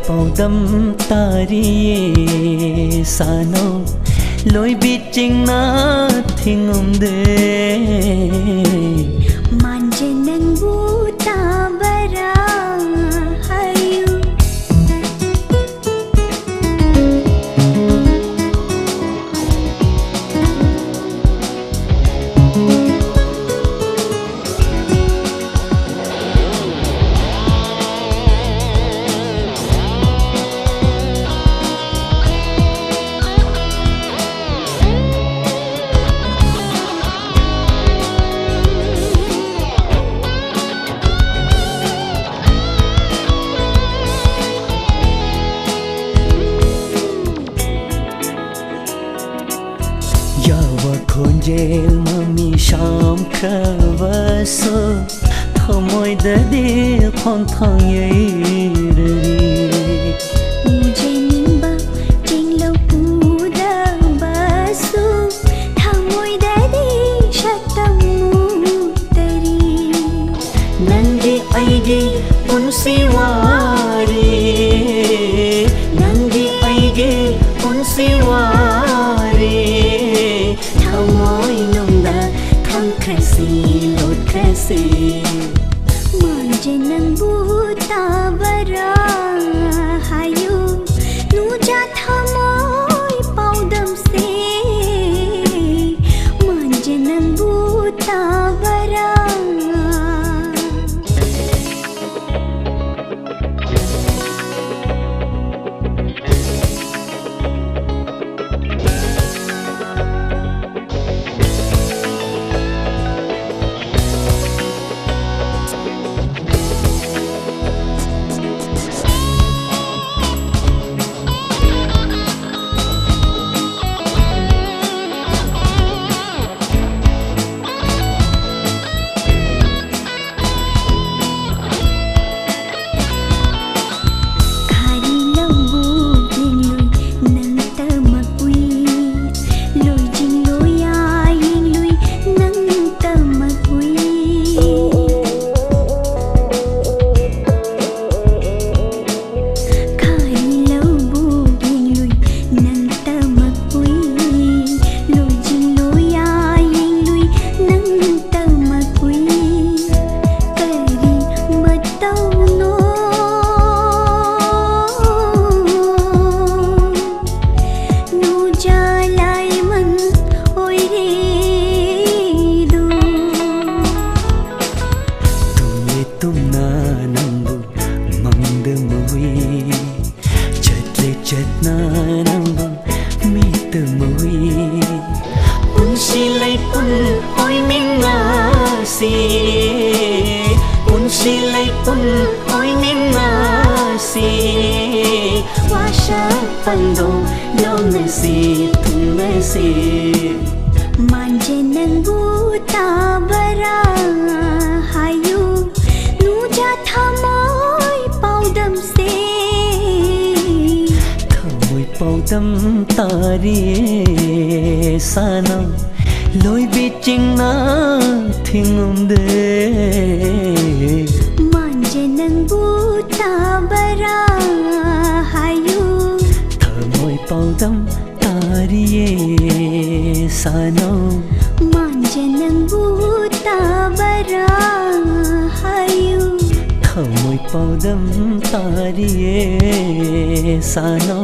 paudam tariye sano loi biching na thingum de manje nangbu tabara hayu khonjel mami sham khavaso thamoi da dil khon thang yeri mujhe nimba jinglo puda basu thamoi da di shatamu tari nangi aigi punsi wari nangi aigi punsi wari Krasi, Lord Krasi manje nangbu tabara hayu nuja thamoi paudam se manje nangbu tabara Chetna nangbu mit mui unsilai pun oi minga si unsilai pun oi minga si washa pando lo nasi tum nasi manje nangbu tabara hayu nuja thamoi paudam se paudam tariye sana loi biching na thingum de manje nangbu tabara hayu thamoi paudam tariye sana manje nangbu tabara hayu thamoi paudam tariye sana